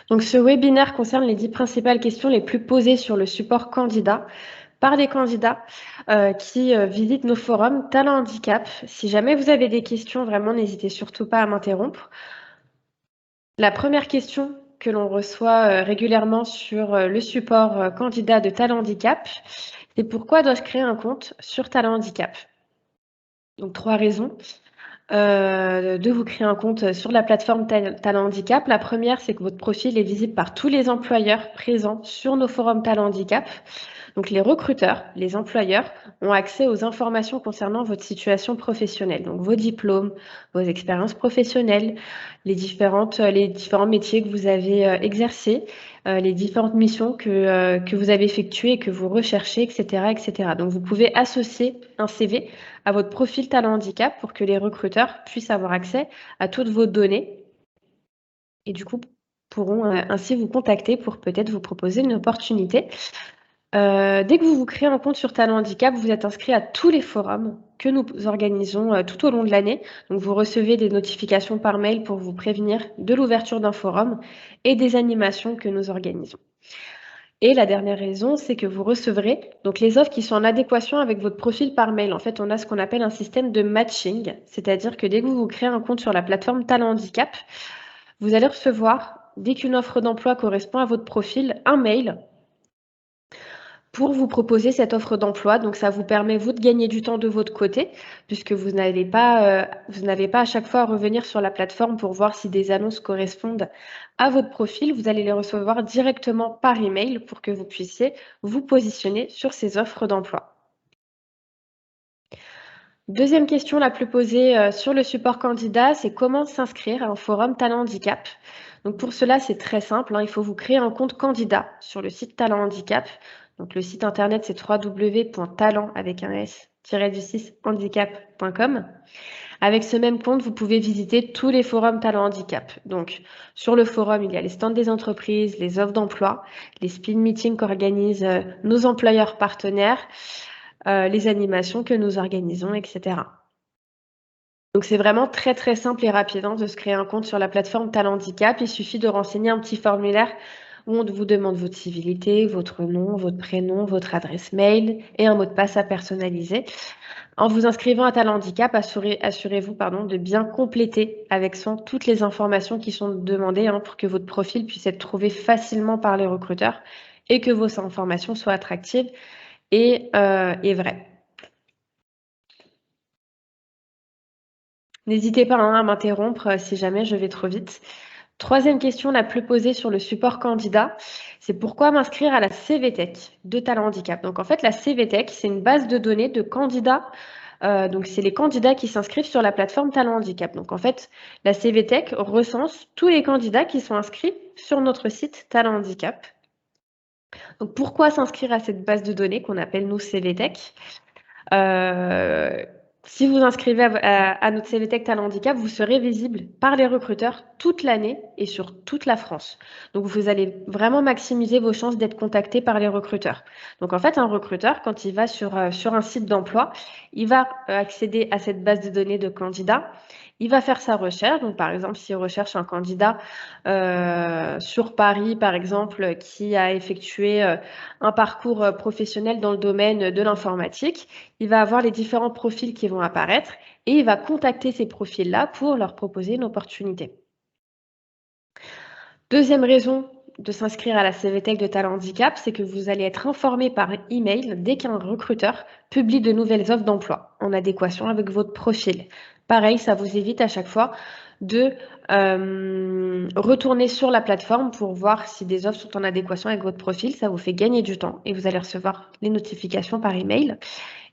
Donc, ce webinaire concerne les 10 principales questions les plus posées sur le support candidat par les candidats qui visitent nos forums Talent Handicap. Si jamais vous avez des questions, vraiment, n'hésitez surtout pas à m'interrompre. La première question que l'on reçoit régulièrement sur le support candidat de Talent Handicap, c'est pourquoi dois-je créer un compte sur Talent Handicap? Donc, 3 raisons. De vous créer un compte sur la plateforme Talent Handicap. La première, c'est que votre profil est visible par tous les employeurs présents sur nos forums Talent Handicap. Donc, les recruteurs, les employeurs ont accès aux informations concernant votre situation professionnelle, donc vos diplômes, vos expériences professionnelles, les différents métiers que vous avez exercés, les différentes missions que vous avez effectuées et que vous recherchez, etc., etc. Donc, vous pouvez associer un CV à votre profil Talent Handicap pour que les recruteurs puissent avoir accès à toutes vos données et du coup pourront ainsi vous contacter pour peut-être vous proposer une opportunité. Dès que vous créez un compte sur Talent Handicap, vous êtes inscrit à tous les forums que nous organisons tout au long de l'année. Donc, vous recevez des notifications par mail pour vous prévenir de l'ouverture d'un forum et des animations que nous organisons. Et la dernière raison, c'est que vous recevrez donc les offres qui sont en adéquation avec votre profil par mail. En fait, on a ce qu'on appelle un système de matching, c'est-à-dire que dès que vous créez un compte sur la plateforme Talent Handicap, vous allez recevoir, dès qu'une offre d'emploi correspond à votre profil, un mail pour vous proposer cette offre d'emploi. Donc, ça vous permet, vous, de gagner du temps de votre côté, puisque vous n'avez pas à chaque fois à revenir sur la plateforme pour voir si des annonces correspondent à votre profil. Vous allez les recevoir directement par email pour que vous puissiez vous positionner sur ces offres d'emploi. Deuxième question la plus posée sur le support candidat, c'est comment s'inscrire à un forum Talent Handicap. Donc pour cela, c'est très simple, il faut vous créer un compte candidat sur le site Talent Handicap. Donc le site internet, c'est www.talent avec un s-du6 handicap.com. Avec ce même compte, vous pouvez visiter tous les forums Talent Handicap. Donc sur le forum, il y a les stands des entreprises, les offres d'emploi, les speed meetings qu'organisent nos employeurs partenaires, les animations que nous organisons, etc. Donc c'est vraiment très très simple et rapide de se créer un compte sur la plateforme Talent Handicap. Il suffit de renseigner un petit formulaire où on vous demande votre civilité, votre nom, votre prénom, votre adresse mail et un mot de passe à personnaliser. En vous inscrivant à Talent Handicap, assurez-vous de bien compléter avec soin toutes les informations qui sont demandées pour que votre profil puisse être trouvé facilement par les recruteurs et que vos informations soient attractives et vraies. N'hésitez pas à m'interrompre si jamais je vais trop vite. Troisième question la plus posée sur le support candidat, c'est pourquoi m'inscrire à la CVTech de Talent Handicap. Donc en fait, la CVTech, c'est une base de données de candidats. Donc c'est les candidats qui s'inscrivent sur la plateforme Talent Handicap. Donc en fait, la CVTech recense tous les candidats qui sont inscrits sur notre site Talent Handicap. Donc pourquoi s'inscrire à cette base de données qu'on appelle nous CVTech? Si vous inscrivez à notre CVTech Talent Handicap, vous serez visible par les recruteurs toute l'année et sur toute la France. Donc, vous allez vraiment maximiser vos chances d'être contacté par les recruteurs. Donc, en fait, un recruteur, quand il va sur un site d'emploi, il va accéder à cette base de données de candidats. Il va faire sa recherche. Donc, par exemple, s'il recherche un candidat sur Paris, par exemple, qui a effectué un parcours professionnel dans le domaine de l'informatique, il va avoir les différents profils qui vont apparaître et il va contacter ces profils-là pour leur proposer une opportunité. Deuxième raison de s'inscrire à la CVTech de Talent Handicap, c'est que vous allez être informé par email dès qu'un recruteur publie de nouvelles offres d'emploi en adéquation avec votre profil. Pareil, ça vous évite à chaque fois de retourner sur la plateforme pour voir si des offres sont en adéquation avec votre profil. Ça vous fait gagner du temps et vous allez recevoir les notifications par email.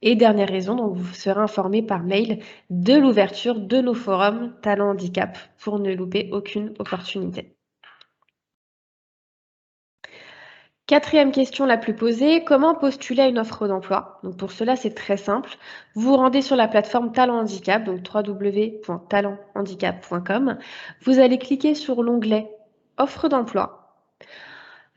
Et dernière raison, donc vous serez informé par mail de l'ouverture de nos forums Talent Handicap pour ne louper aucune opportunité. Quatrième question la plus posée, comment postuler à une offre d'emploi? Donc pour cela, c'est très simple. Vous vous rendez sur la plateforme Talent Handicap, donc www.talenthandicap.com. Vous allez cliquer sur l'onglet Offre d'emploi.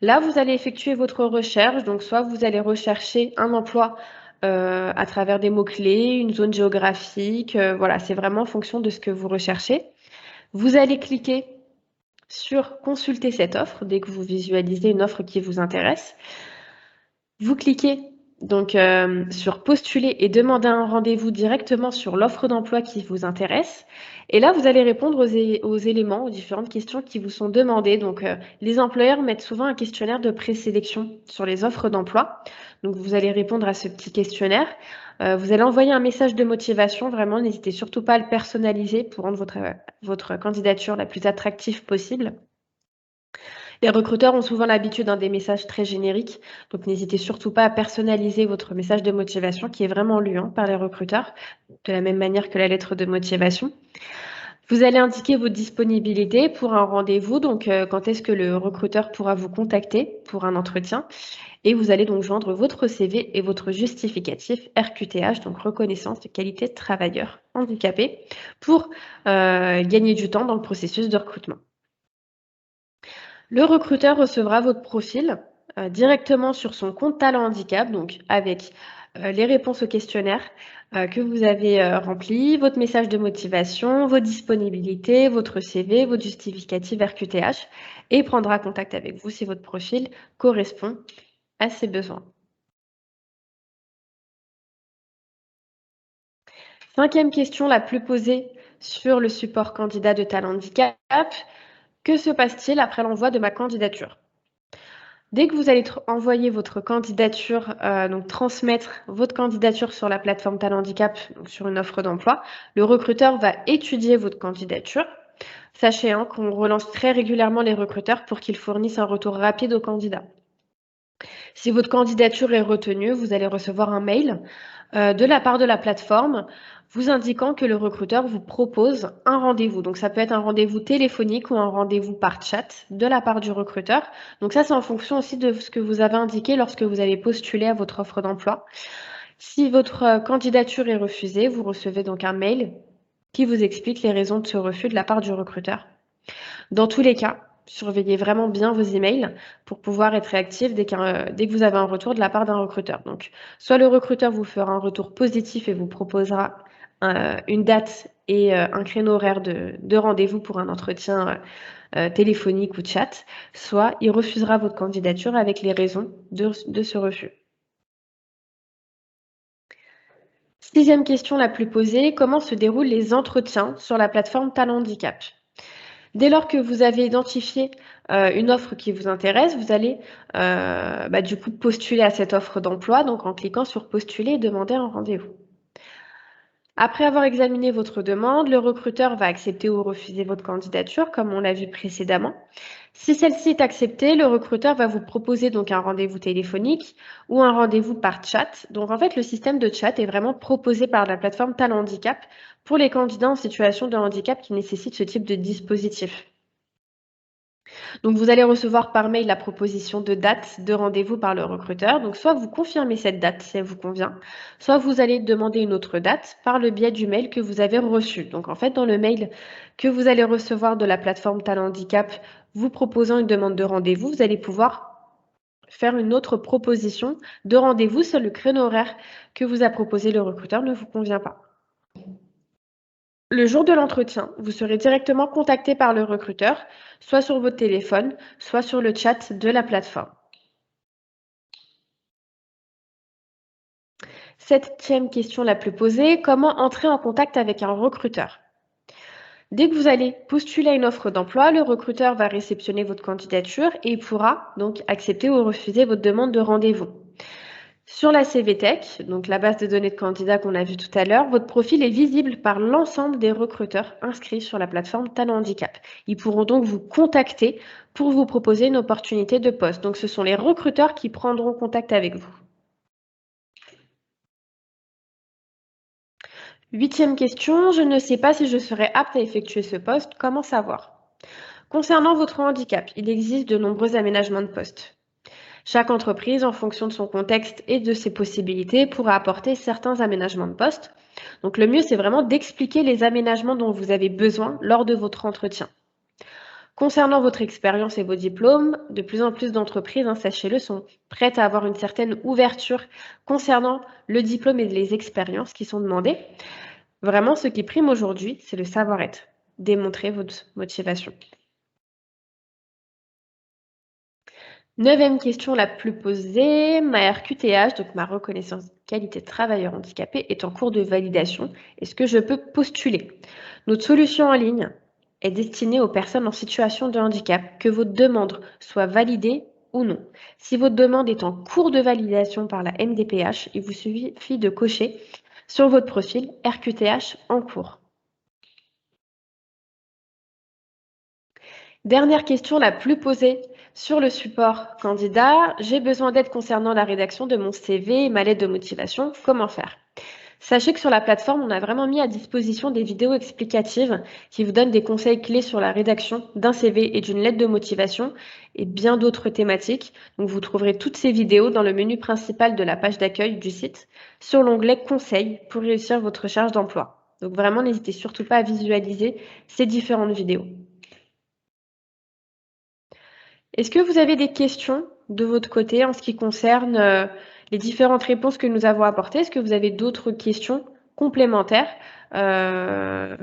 Là, vous allez effectuer votre recherche. Donc soit vous allez rechercher un emploi à travers des mots-clés, une zone géographique. Voilà, c'est vraiment en fonction de ce que vous recherchez. Vous allez cliquer sur consulter cette offre dès que vous visualisez une offre qui vous intéresse. Vous cliquez donc sur postuler et demander un rendez-vous directement sur l'offre d'emploi qui vous intéresse. Et là, vous allez répondre aux éléments, aux différentes questions qui vous sont demandées. Donc, les employeurs mettent souvent un questionnaire de présélection sur les offres d'emploi. Donc, vous allez répondre à ce petit questionnaire. Vous allez envoyer un message de motivation. Vraiment, n'hésitez surtout pas à le personnaliser pour rendre votre candidature la plus attractive possible. Les recruteurs ont souvent l'habitude des messages très génériques, donc n'hésitez surtout pas à personnaliser votre message de motivation qui est vraiment lu par les recruteurs, de la même manière que la lettre de motivation. Vous allez indiquer votre disponibilité pour un rendez-vous, donc quand est-ce que le recruteur pourra vous contacter pour un entretien. Et vous allez donc joindre votre CV et votre justificatif RQTH, donc reconnaissance de qualité de travailleur handicapé, pour gagner du temps dans le processus de recrutement. Le recruteur recevra votre profil directement sur son compte Talent Handicap, donc avec les réponses au questionnaire que vous avez rempli, votre message de motivation, vos disponibilités, votre CV, votre justificatif RQTH, et prendra contact avec vous si votre profil correspond à ses besoins. 5e question la plus posée sur le support candidat de Talent Handicap. Que se passe-t-il après l'envoi de ma candidature? Dès que vous allez envoyer votre candidature, donc transmettre votre candidature sur la plateforme Talent Handicap, donc sur une offre d'emploi, le recruteur va étudier votre candidature. Sachez qu'on relance très régulièrement les recruteurs pour qu'ils fournissent un retour rapide aux candidats. Si votre candidature est retenue, vous allez recevoir un mail de la part de la plateforme vous indiquant que le recruteur vous propose un rendez-vous. Donc, ça peut être un rendez-vous téléphonique ou un rendez-vous par chat de la part du recruteur. Donc, ça, c'est en fonction aussi de ce que vous avez indiqué lorsque vous avez postulé à votre offre d'emploi. Si votre candidature est refusée, vous recevez donc un mail qui vous explique les raisons de ce refus de la part du recruteur. Dans tous les cas, surveillez vraiment bien vos emails pour pouvoir être réactif dès que vous avez un retour de la part d'un recruteur. Donc, soit le recruteur vous fera un retour positif et vous proposera une date et un créneau horaire de rendez-vous pour un entretien téléphonique ou chat, soit il refusera votre candidature avec les raisons de ce refus. 6e question la plus posée, comment se déroulent les entretiens sur la plateforme Talent Handicap? Dès lors que vous avez identifié une offre qui vous intéresse, vous allez du coup postuler à cette offre d'emploi, donc en cliquant sur postuler et demander un rendez-vous. Après avoir examiné votre demande, le recruteur va accepter ou refuser votre candidature, comme on l'a vu précédemment. Si celle-ci est acceptée, le recruteur va vous proposer donc un rendez-vous téléphonique ou un rendez-vous par chat. Donc en fait, le système de chat est vraiment proposé par la plateforme Talent Handicap pour les candidats en situation de handicap qui nécessitent ce type de dispositif. Donc, vous allez recevoir par mail la proposition de date de rendez-vous par le recruteur. Donc, soit vous confirmez cette date si elle vous convient, soit vous allez demander une autre date par le biais du mail que vous avez reçu. Donc, en fait, dans le mail que vous allez recevoir de la plateforme Talent Handicap vous proposant une demande de rendez-vous, vous allez pouvoir faire une autre proposition de rendez-vous si le créneau horaire que vous a proposé le recruteur ne vous convient pas. Le jour de l'entretien, vous serez directement contacté par le recruteur, soit sur votre téléphone, soit sur le chat de la plateforme. 7e question la plus posée, comment entrer en contact avec un recruteur? Dès que vous allez postuler à une offre d'emploi, le recruteur va réceptionner votre candidature et il pourra donc accepter ou refuser votre demande de rendez-vous. Sur la CVTech, donc la base de données de candidats qu'on a vu tout à l'heure, votre profil est visible par l'ensemble des recruteurs inscrits sur la plateforme Talent Handicap. Ils pourront donc vous contacter pour vous proposer une opportunité de poste. Donc ce sont les recruteurs qui prendront contact avec vous. 8e question, je ne sais pas si je serai apte à effectuer ce poste, comment savoir? Concernant votre handicap, il existe de nombreux aménagements de poste. Chaque entreprise, en fonction de son contexte et de ses possibilités, pourra apporter certains aménagements de poste. Donc le mieux, c'est vraiment d'expliquer les aménagements dont vous avez besoin lors de votre entretien. Concernant votre expérience et vos diplômes, de plus en plus d'entreprises, sachez-le, sont prêtes à avoir une certaine ouverture concernant le diplôme et les expériences qui sont demandées. Vraiment, ce qui prime aujourd'hui, c'est le savoir-être. Démontrer votre motivation. 9e question la plus posée, ma RQTH, donc ma reconnaissance qualité travailleur handicapé, est en cours de validation. Est-ce que je peux postuler? Notre solution en ligne est destinée aux personnes en situation de handicap, que votre demande soit validée ou non. Si votre demande est en cours de validation par la MDPH, il vous suffit de cocher sur votre profil RQTH en cours. Dernière question la plus posée sur le support candidat. J'ai besoin d'aide concernant la rédaction de mon CV et ma lettre de motivation. Comment faire? Sachez que sur la plateforme, on a vraiment mis à disposition des vidéos explicatives qui vous donnent des conseils clés sur la rédaction d'un CV et d'une lettre de motivation et bien d'autres thématiques. Donc, vous trouverez toutes ces vidéos dans le menu principal de la page d'accueil du site sur l'onglet Conseils pour réussir votre recherche d'emploi. Donc, vraiment, n'hésitez surtout pas à visualiser ces différentes vidéos. Est-ce que vous avez des questions de votre côté en ce qui concerne les différentes réponses que nous avons apportées? Est-ce que vous avez d'autres questions complémentaires,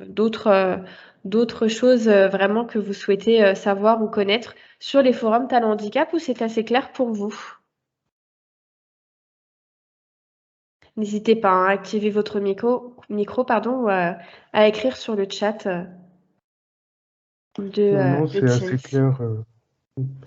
d'autres choses vraiment que vous souhaitez savoir ou connaître sur les forums Talent Handicap ou c'est assez clair pour vous? N'hésitez pas hein, à activer votre micro pardon, ou à écrire sur le chat Non, non, de c'est assez Teams. clair.